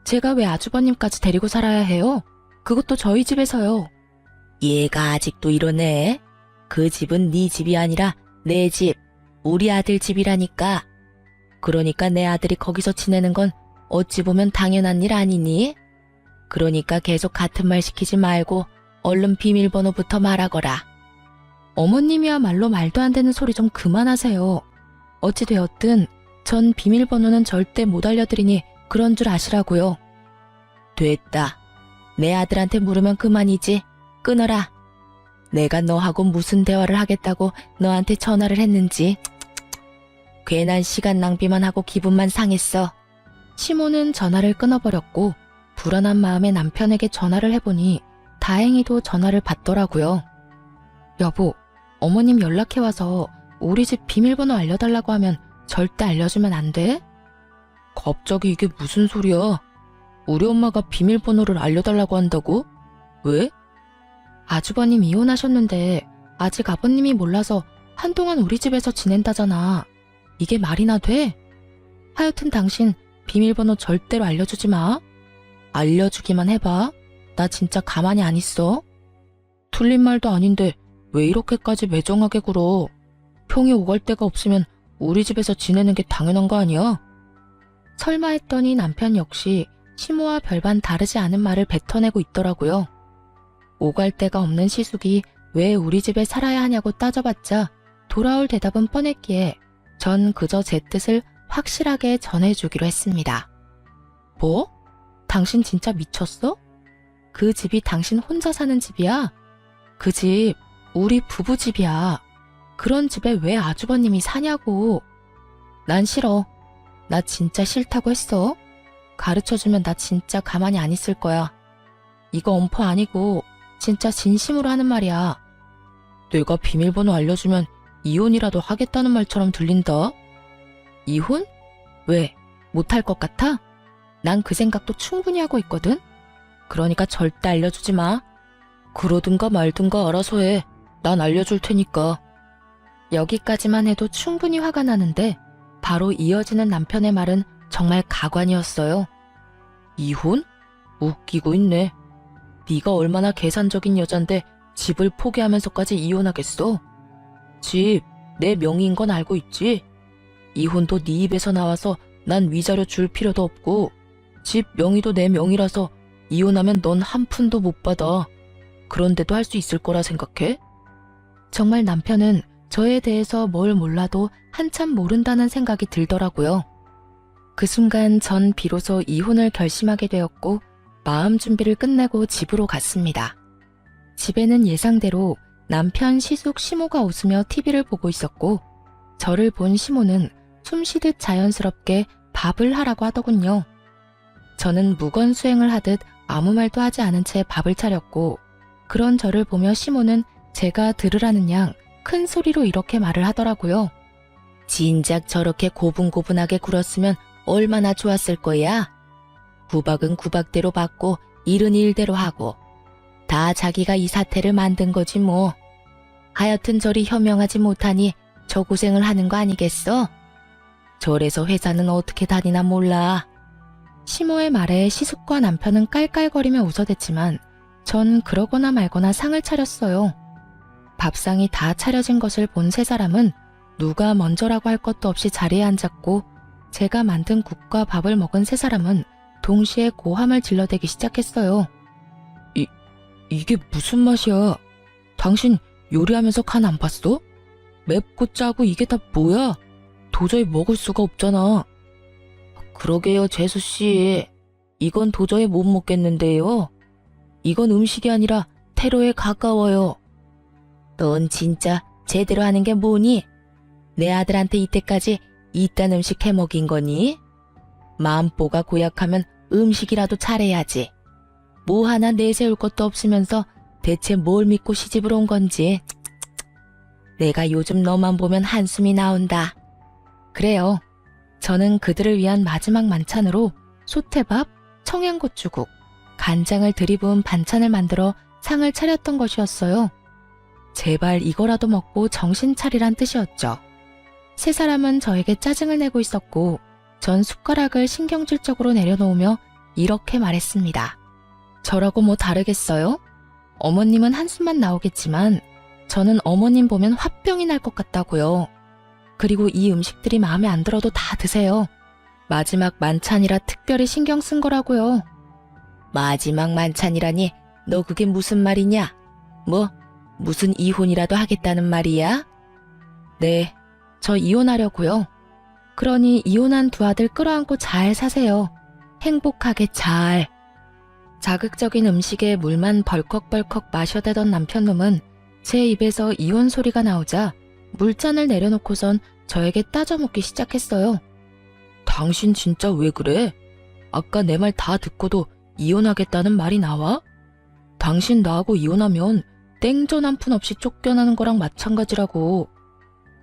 제가 왜 아주버님까지 데리고 살아야 해요? 그것도 저희 집에서요. 얘가 아직도 이러네. 그 집은 네 집이 아니라 내 집, 우리 아들 집이라니까. 그러니까 내 아들이 거기서 지내는 건 어찌 보면 당연한 일 아니니? 그러니까 계속 같은 말 시키지 말고 얼른 비밀번호부터 말하거라. 어머님이야말로 말도 안 되는 소리 좀 그만하세요. 어찌되었든 전 비밀번호는 절대 못 알려드리니 그런 줄 아시라고요. 됐다. 내 아들한테 물으면 그만이지. 끊어라. 내가 너하고 무슨 대화를 하겠다고 너한테 전화를 했는지. 괜한 시간 낭비만 하고 기분만 상했어. 시모는 전화를 끊어버렸고 불안한 마음에 남편에게 전화를 해보니 다행히도 전화를 받더라고요. 여보, 어머님 연락해와서 우리 집 비밀번호 알려달라고 하면 절대 알려주면 안 돼? 갑자기 이게 무슨 소리야? 우리 엄마가 비밀번호를 알려달라고 한다고? 왜? 아주버님 이혼하셨는데 아직 아버님이 몰라서 한동안 우리 집에서 지낸다잖아. 이게 말이나 돼? 하여튼 당신 비밀번호 절대로 알려주지 마. 알려주기만 해봐. 나 진짜 가만히 안 있어. 틀린 말도 아닌데 왜 이렇게까지 매정하게 굴어. 평이 오갈 데가 없으면 우리 집에서 지내는 게 당연한 거 아니야? 설마 했더니 남편 역시 시모와 별반 다르지 않은 말을 뱉어내고 있더라고요. 오갈 데가 없는 시숙이 왜 우리 집에 살아야 하냐고 따져봤자 돌아올 대답은 뻔했기에 전 그저 제 뜻을 확실하게 전해주기로 했습니다. 뭐? 당신 진짜 미쳤어? 그 집이 당신 혼자 사는 집이야? 그 집 우리 부부 집이야. 그런 집에 왜 아주버님이 사냐고. 난 싫어. 나 진짜 싫다고 했어. 가르쳐주면 나 진짜 가만히 안 있을 거야. 이거 엄포 아니고 진짜 진심으로 하는 말이야. 내가 비밀번호 알려주면 이혼이라도 하겠다는 말처럼 들린다. 이혼? 왜? 못할 것 같아? 난 그 생각도 충분히 하고 있거든? 그러니까 절대 알려주지 마. 그러든가 말든가 알아서 해. 난 알려줄 테니까. 여기까지만 해도 충분히 화가 나는데 바로 이어지는 남편의 말은 정말 가관이었어요. 이혼? 웃기고 있네. 네가 얼마나 계산적인 여잔데 집을 포기하면서까지 이혼하겠어? 집 내 명의인 건 알고 있지? 이혼도 네 입에서 나와서 난 위자료 줄 필요도 없고 집 명의도 내 명의라서 이혼하면 넌 한 푼도 못 받아. 그런데도 할 수 있을 거라 생각해? 정말 남편은 저에 대해서 뭘 몰라도 한참 모른다는 생각이 들더라고요. 그 순간 전 비로소 이혼을 결심하게 되었고 마음 준비를 끝내고 집으로 갔습니다. 집에는 예상대로 남편 시숙 시모가 웃으며 TV를 보고 있었고 저를 본 시모는 숨쉬듯 자연스럽게 밥을 하라고 하더군요. 저는 무건수행을 하듯 아무 말도 하지 않은 채 밥을 차렸고 그런 저를 보며 시모는 제가 들으라는 양 큰 소리로 이렇게 말을 하더라고요. 진작 저렇게 고분고분하게 굴었으면 얼마나 좋았을 거야. 구박은 구박대로 받고 일은 일대로 하고 다 자기가 이 사태를 만든 거지 뭐. 하여튼 저리 현명하지 못하니 저 고생을 하는 거 아니겠어? 저래서 회사는 어떻게 다니나 몰라. 시모의 말에 시숙과 남편은 깔깔거리며 웃어댔지만 전 그러거나 말거나 상을 차렸어요. 밥상이 다 차려진 것을 본 세 사람은 누가 먼저라고 할 것도 없이 자리에 앉았고 제가 만든 국과 밥을 먹은 세 사람은 동시에 고함을 질러대기 시작했어요. 이게 무슨 맛이야? 당신 요리하면서 간 안 봤어? 맵고 짜고 이게 다 뭐야? 도저히 먹을 수가 없잖아. 그러게요, 재수씨. 이건 도저히 못 먹겠는데요. 이건 음식이 아니라 테러에 가까워요. 넌 진짜 제대로 하는 게 뭐니? 내 아들한테 이때까지 이딴 음식 해먹인 거니? 마음보가 고약하면 음식이라도 잘해야지. 뭐 하나 내세울 것도 없으면서 대체 뭘 믿고 시집을 온 건지. 내가 요즘 너만 보면 한숨이 나온다. 그래요. 저는 그들을 위한 마지막 만찬으로 소태밥, 청양고추국, 간장을 들이부은 반찬을 만들어 상을 차렸던 것이었어요. 제발 이거라도 먹고 정신 차리란 뜻이었죠. 세 사람은 저에게 짜증을 내고 있었고 전 숟가락을 신경질적으로 내려놓으며 이렇게 말했습니다. 저라고 뭐 다르겠어요? 어머님은 한숨만 나오겠지만 저는 어머님 보면 화병이 날 것 같다고요. 그리고 이 음식들이 마음에 안 들어도 다 드세요. 마지막 만찬이라 특별히 신경 쓴 거라고요. 마지막 만찬이라니 너 그게 무슨 말이냐? 뭐 무슨 이혼이라도 하겠다는 말이야? 네, 저 이혼하려고요. 그러니 이혼한 두 아들 끌어안고 잘 사세요. 행복하게 잘. 자극적인 음식에 물만 벌컥벌컥 마셔대던 남편놈은 제 입에서 이혼 소리가 나오자 물잔을 내려놓고선 저에게 따져묻기 시작했어요. 당신 진짜 왜 그래? 아까 내 말 다 듣고도 이혼하겠다는 말이 나와? 당신 나하고 이혼하면 땡전 한 푼 없이 쫓겨나는 거랑 마찬가지라고.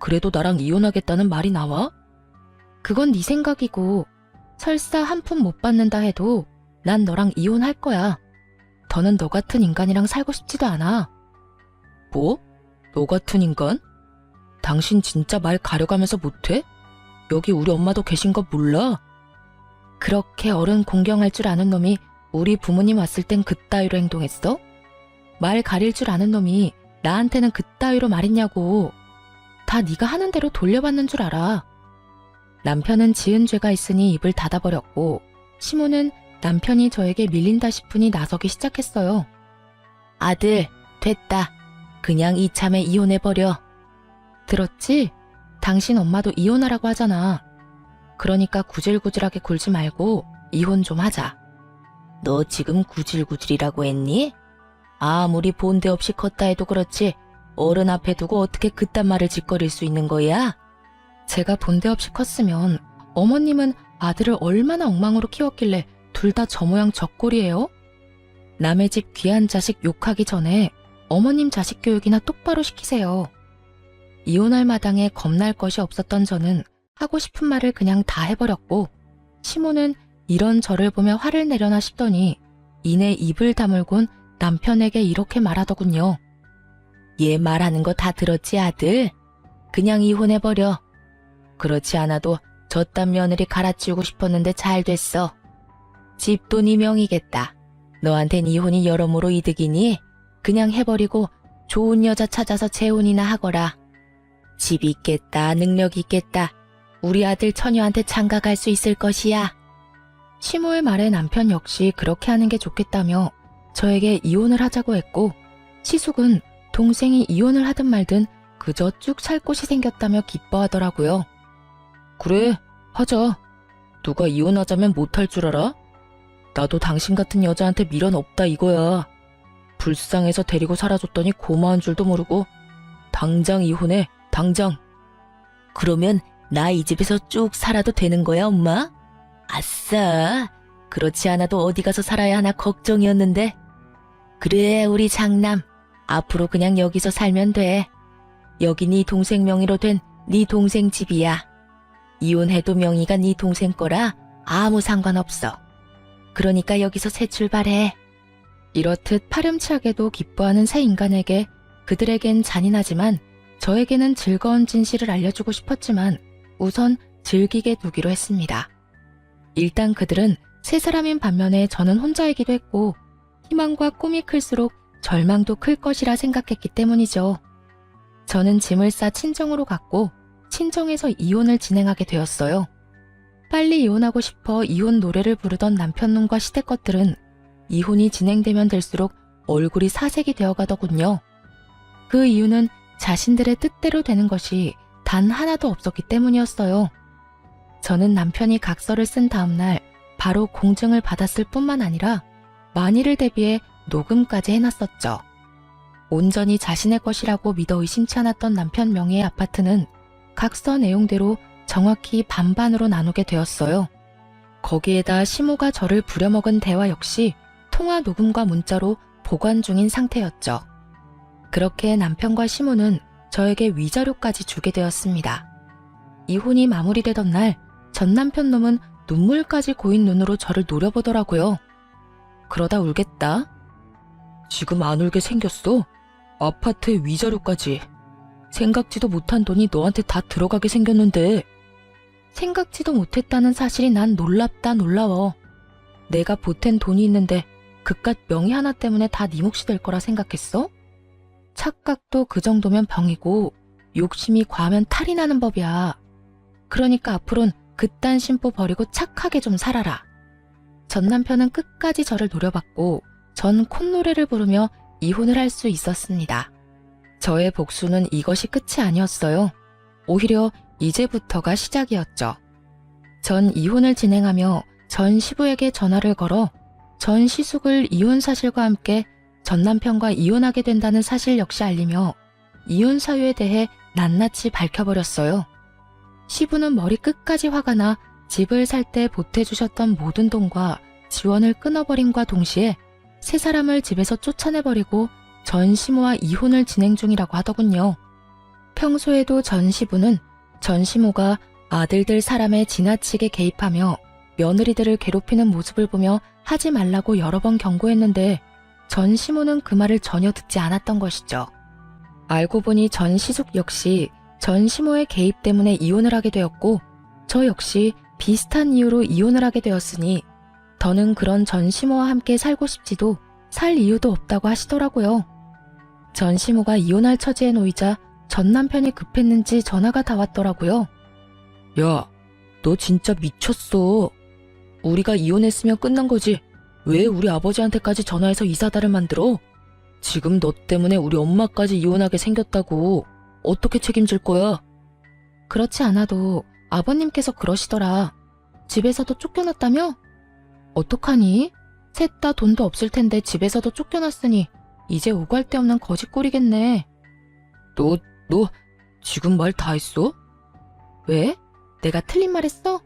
그래도 나랑 이혼하겠다는 말이 나와? 그건 네 생각이고 설사 한 푼 못 받는다 해도 난 너랑 이혼할 거야. 더는 너 같은 인간이랑 살고 싶지도 않아. 뭐? 너 같은 인간? 당신 진짜 말 가려가면서 못해? 여기 우리 엄마도 계신 거 몰라? 그렇게 어른 공경할 줄 아는 놈이 우리 부모님 왔을 땐 그따위로 행동했어? 말 가릴 줄 아는 놈이 나한테는 그따위로 말했냐고. 다 네가 하는 대로 돌려받는 줄 알아. 남편은 지은 죄가 있으니 입을 닫아버렸고 시모는 남편이 저에게 밀린다 싶으니 나서기 시작했어요. 아들, 됐다. 그냥 이참에 이혼해버려. 들었지? 당신 엄마도 이혼하라고 하잖아. 그러니까 구질구질하게 굴지 말고 이혼 좀 하자. 너 지금 구질구질이라고 했니? 아무리 본데 없이 컸다 해도 그렇지 어른 앞에 두고 어떻게 그딴 말을 짓거릴 수 있는 거야? 제가 본데 없이 컸으면 어머님은 아들을 얼마나 엉망으로 키웠길래 둘 다 저 모양 저 꼴이에요? 남의 집 귀한 자식 욕하기 전에 어머님 자식 교육이나 똑바로 시키세요. 이혼할 마당에 겁날 것이 없었던 저는 하고 싶은 말을 그냥 다 해버렸고, 시모는 이런 저를 보며 화를 내려나 싶더니 이내 입을 다물곤 남편에게 이렇게 말하더군요. 얘 말하는 거 다 들었지 아들? 그냥 이혼해버려. 그렇지 않아도 저딴 며느리 갈아치우고 싶었는데 잘 됐어. 집도 네 명이겠다. 너한텐 이혼이 여러모로 이득이니 그냥 해버리고 좋은 여자 찾아서 재혼이나 하거라. 집 있겠다, 능력 있겠다. 우리 아들 처녀한테 장가갈 수 있을 것이야. 시모의 말에 남편 역시 그렇게 하는 게 좋겠다며 저에게 이혼을 하자고 했고, 시숙은 동생이 이혼을 하든 말든 그저 쭉 살 곳이 생겼다며 기뻐하더라고요. 그래, 하자. 누가 이혼하자면 못할 줄 알아? 나도 당신 같은 여자한테 미련 없다 이거야. 불쌍해서 데리고 살아줬더니 고마운 줄도 모르고. 당장 이혼해, 당장. 그러면 나 이 집에서 쭉 살아도 되는 거야, 엄마? 아싸. 그렇지 않아도 어디 가서 살아야 하나 걱정이었는데. 그래, 우리 장남. 앞으로 그냥 여기서 살면 돼. 여기 네 동생 명의로 된 네 동생 집이야. 이혼해도 명의가 네 동생 거라 아무 상관없어. 그러니까 여기서 새 출발해. 이렇듯 파렴치하게도 기뻐하는 새 인간에게 그들에겐 잔인하지만 저에게는 즐거운 진실을 알려주고 싶었지만 우선 즐기게 두기로 했습니다. 일단 그들은 세 사람인 반면에 저는 혼자이기도 했고 희망과 꿈이 클수록 절망도 클 것이라 생각했기 때문이죠. 저는 짐을 싸 친정으로 갔고 친정에서 이혼을 진행하게 되었어요. 빨리 이혼하고 싶어 이혼 노래를 부르던 남편놈과 시댁것들은 이혼이 진행되면 될수록 얼굴이 사색이 되어가더군요. 그 이유는 자신들의 뜻대로 되는 것이 단 하나도 없었기 때문이었어요. 저는 남편이 각서를 쓴 다음날 바로 공증을 받았을 뿐만 아니라 만일을 대비해 녹음까지 해놨었죠. 온전히 자신의 것이라고 믿어 의심치 않았던 남편 명의의 아파트는 각서 내용대로 정확히 반반으로 나누게 되었어요. 거기에다 시모가 저를 부려먹은 대화 역시 통화 녹음과 문자로 보관 중인 상태였죠. 그렇게 남편과 시모는 저에게 위자료까지 주게 되었습니다. 이혼이 마무리되던 날 전 남편 놈은 눈물까지 고인 눈으로 저를 노려보더라고요. 그러다 울겠다. 지금 안 울게 생겼어? 아파트에 위자료까지. 생각지도 못한 돈이 너한테 다 들어가게 생겼는데. 생각지도 못했다는 사실이 난 놀랍다 놀라워. 내가 보탠 돈이 있는데 그깟 명의 하나 때문에 다 네 몫이 될 거라 생각했어? 착각도 그 정도면 병이고 욕심이 과하면 탈이 나는 법이야. 그러니까 앞으론 그딴 심보 버리고 착하게 좀 살아라. 전 남편은 끝까지 저를 노려봤고 전 콧노래를 부르며 이혼을 할 수 있었습니다. 저의 복수는 이것이 끝이 아니었어요. 오히려 이제부터가 시작이었죠. 전 이혼을 진행하며 전 시부에게 전화를 걸어 전 시숙을 이혼 사실과 함께 전 남편과 이혼하게 된다는 사실 역시 알리며 이혼 사유에 대해 낱낱이 밝혀버렸어요. 시부는 머리 끝까지 화가 나 집을 살 때 보태주셨던 모든 돈과 지원을 끊어버림과 동시에 세 사람을 집에서 쫓아내버리고 전 시모와 이혼을 진행 중이라고 하더군요. 평소에도 전 시부는 전 시모가 아들들 사람에 지나치게 개입하며 며느리들을 괴롭히는 모습을 보며 하지 말라고 여러 번 경고했는데 전 시모는 그 말을 전혀 듣지 않았던 것이죠. 알고 보니 전 시숙 역시 전 시모의 개입 때문에 이혼을 하게 되었고 저 역시 비슷한 이유로 이혼을 하게 되었으니 더는 그런 전 시모와 함께 살고 싶지도 살 이유도 없다고 하시더라고요. 전 시모가 이혼할 처지에 놓이자 전 남편이 급했는지 전화가 다 왔더라고요. 야, 너 진짜 미쳤어. 우리가 이혼했으면 끝난 거지. 왜 우리 아버지한테까지 전화해서 이사다를 만들어? 지금 너 때문에 우리 엄마까지 이혼하게 생겼다고. 어떻게 책임질 거야? 그렇지 않아도 아버님께서 그러시더라. 집에서도 쫓겨났다며? 어떡하니? 셋 다 돈도 없을 텐데 집에서도 쫓겨났으니 이제 오갈 데 없는 거짓골이겠네. 너 지금 말 다 했어? 왜? 내가 틀린 말 했어?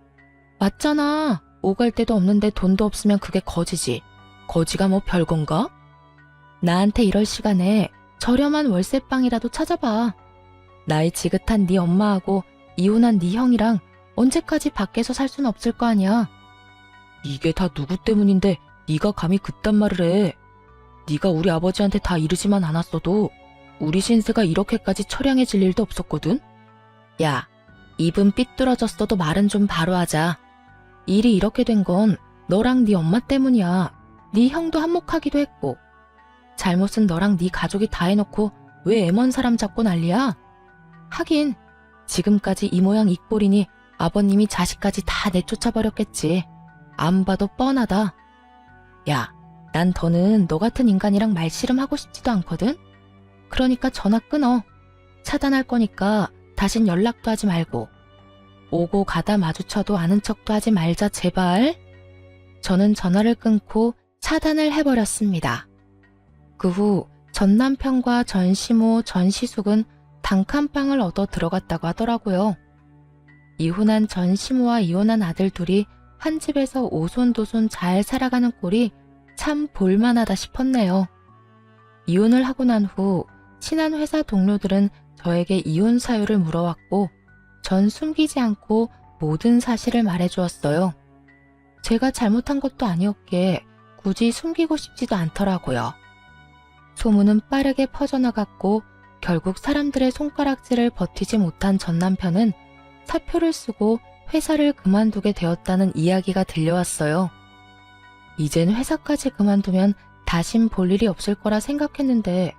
맞잖아. 오갈 데도 없는데 돈도 없으면 그게 거지지. 거지가 뭐 별건가? 나한테 이럴 시간에 저렴한 월세방이라도 찾아봐. 나이 지긋한 네 엄마하고 이혼한 네 형이랑 언제까지 밖에서 살 순 없을 거 아니야. 이게 다 누구 때문인데 네가 감히 그딴 말을 해. 네가 우리 아버지한테 다 이르지만 않았어도 우리 신세가 이렇게까지 처량해질 일도 없었거든. 야, 입은 삐뚤어졌어도 말은 좀 바로 하자. 일이 이렇게 된 건 너랑 네 엄마 때문이야. 네 형도 한몫하기도 했고. 잘못은 너랑 네 가족이 다 해놓고 왜 애먼 사람 잡고 난리야? 하긴 지금까지 이 모양 이 꼴이니 아버님이 자식까지 다 내쫓아버렸겠지. 안 봐도 뻔하다. 야, 난 더는 너 같은 인간이랑 말씨름하고 싶지도 않거든? 그러니까 전화 끊어. 차단할 거니까 다신 연락도 하지 말고. 오고 가다 마주쳐도 아는 척도 하지 말자 제발. 저는 전화를 끊고 차단을 해버렸습니다. 그 후 전 남편과 전 시모, 전 시숙은 단칸방을 얻어 들어갔다고 하더라고요. 이혼한 전 시모와 이혼한 아들 둘이 한 집에서 오손도손 잘 살아가는 꼴이 참 볼만하다 싶었네요. 이혼을 하고 난 후 친한 회사 동료들은 저에게 이혼 사유를 물어왔고 전 숨기지 않고 모든 사실을 말해주었어요. 제가 잘못한 것도 아니었기에 굳이 숨기고 싶지도 않더라고요. 소문은 빠르게 퍼져나갔고 결국 사람들의 손가락질을 버티지 못한 전 남편은 사표를 쓰고 회사를 그만두게 되었다는 이야기가 들려왔어요. 이젠 회사까지 그만두면 다신 볼 일이 없을 거라 생각했는데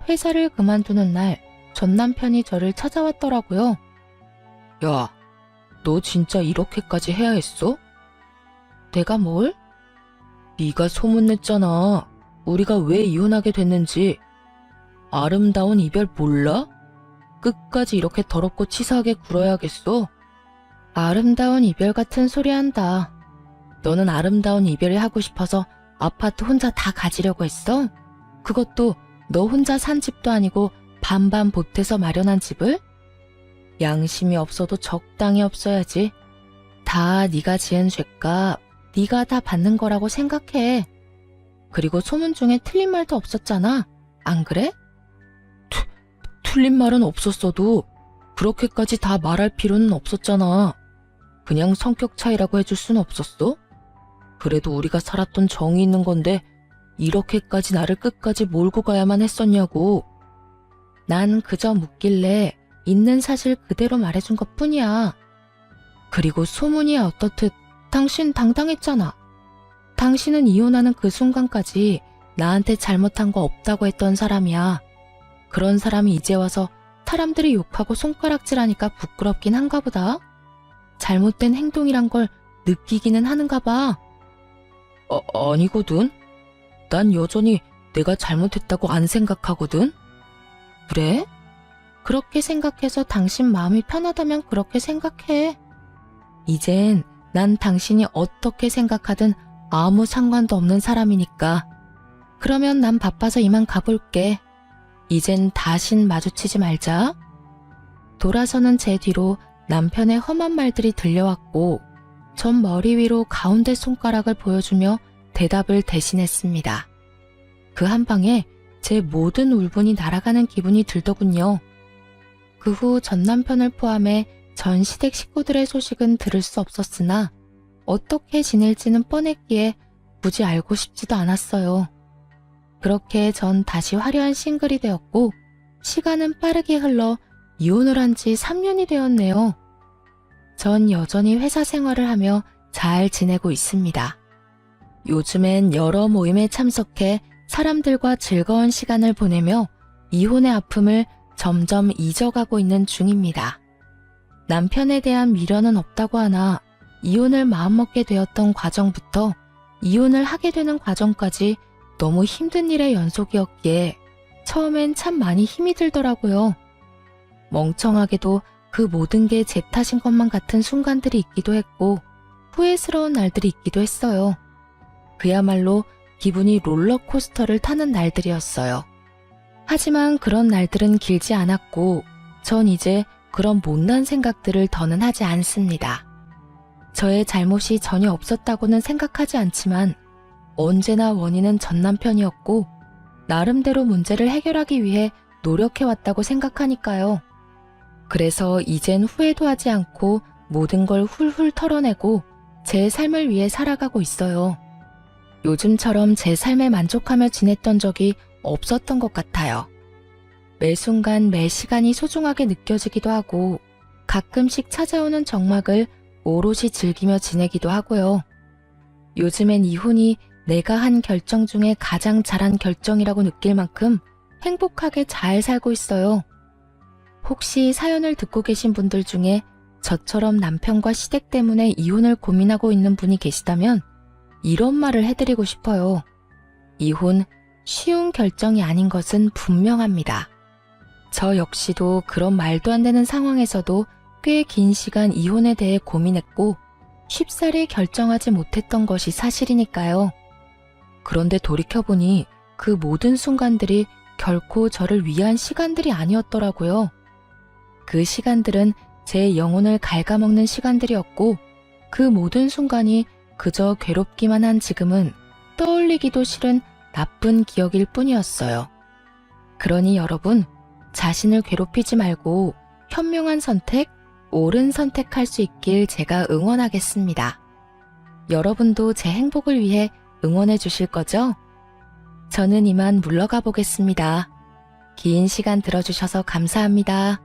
회사를 그만두는 날 전 남편이 저를 찾아왔더라고요. 야, 너 진짜 이렇게까지 해야 했어? 내가 뭘? 네가 소문냈잖아. 우리가 왜 이혼하게 됐는지. 아름다운 이별 몰라? 끝까지 이렇게 더럽고 치사하게 굴어야겠어? 아름다운 이별 같은 소리 한다. 너는 아름다운 이별이 하고 싶어서 아파트 혼자 다 가지려고 했어? 그것도 너 혼자 산 집도 아니고 반반 보태서 마련한 집을? 양심이 없어도 적당히 없어야지. 다 네가 지은 죄값 네가 다 받는 거라고 생각해. 그리고 소문 중에 틀린 말도 없었잖아. 안 그래? 틀린 말은 없었어도 그렇게까지 다 말할 필요는 없었잖아. 그냥 성격 차이라고 해줄 순 없었어? 그래도 우리가 살았던 정이 있는 건데 이렇게까지 나를 끝까지 몰고 가야만 했었냐고. 난 그저 묻길래 있는 사실 그대로 말해준 것뿐이야. 그리고 소문이야 어떻듯 당신 당당했잖아. 당신은 이혼하는 그 순간까지 나한테 잘못한 거 없다고 했던 사람이야. 그런 사람이 이제 와서 사람들이 욕하고 손가락질하니까 부끄럽긴 한가 보다. 잘못된 행동이란 걸 느끼기는 하는가 봐. 아니거든. 난 여전히 내가 잘못했다고 안 생각하거든. 그래? 그렇게 생각해서 당신 마음이 편하다면 그렇게 생각해. 이젠 난 당신이 어떻게 생각하든 아무 상관도 없는 사람이니까. 그러면 난 바빠서 이만 가볼게. 이젠 다신 마주치지 말자. 돌아서는 제 뒤로 남편의 험한 말들이 들려왔고 전 머리 위로 가운데 손가락을 보여주며 대답을 대신했습니다. 그 한 방에 제 모든 울분이 날아가는 기분이 들더군요. 그 후 전 남편을 포함해 전 시댁 식구들의 소식은 들을 수 없었으나 어떻게 지낼지는 뻔했기에 굳이 알고 싶지도 않았어요. 그렇게 전 다시 화려한 싱글이 되었고 시간은 빠르게 흘러 이혼을 한 지 3년이 되었네요. 전 여전히 회사 생활을 하며 잘 지내고 있습니다. 요즘엔 여러 모임에 참석해 사람들과 즐거운 시간을 보내며 이혼의 아픔을 점점 잊어가고 있는 중입니다. 남편에 대한 미련은 없다고 하나 이혼을 마음먹게 되었던 과정부터 이혼을 하게 되는 과정까지 너무 힘든 일의 연속이었기에 처음엔 참 많이 힘이 들더라고요. 멍청하게도 그 모든 게 제 탓인 것만 같은 순간들이 있기도 했고 후회스러운 날들이 있기도 했어요. 그야말로 기분이 롤러코스터를 타는 날들이었어요. 하지만 그런 날들은 길지 않았고 전 이제 그런 못난 생각들을 더는 하지 않습니다. 저의 잘못이 전혀 없었다고는 생각하지 않지만 언제나 원인은 전 남편이었고 나름대로 문제를 해결하기 위해 노력해왔다고 생각하니까요. 그래서 이젠 후회도 하지 않고 모든 걸 훌훌 털어내고 제 삶을 위해 살아가고 있어요. 요즘처럼 제 삶에 만족하며 지냈던 적이 없었던 것 같아요. 매 순간 매 시간이 소중하게 느껴지기도 하고 가끔씩 찾아오는 적막을 오롯이 즐기며 지내기도 하고요. 요즘엔 이혼이 내가 한 결정 중에 가장 잘한 결정이라고 느낄 만큼 행복하게 잘 살고 있어요. 혹시 사연을 듣고 계신 분들 중에 저처럼 남편과 시댁 때문에 이혼을 고민하고 있는 분이 계시다면 이런 말을 해드리고 싶어요. 이혼 쉬운 결정이 아닌 것은 분명합니다. 저 역시도 그런 말도 안 되는 상황에서도 꽤 긴 시간 이혼에 대해 고민했고 쉽사리 결정하지 못했던 것이 사실이니까요. 그런데 돌이켜보니 그 모든 순간들이 결코 저를 위한 시간들이 아니었더라고요. 그 시간들은 제 영혼을 갉아먹는 시간들이었고 그 모든 순간이 그저 괴롭기만 한 지금은 떠올리기도 싫은 나쁜 기억일 뿐이었어요. 그러니 여러분, 자신을 괴롭히지 말고 현명한 선택, 옳은 선택할 수 있길 제가 응원하겠습니다. 여러분도 제 행복을 위해 응원해 주실 거죠? 저는 이만 물러가 보겠습니다. 긴 시간 들어주셔서 감사합니다.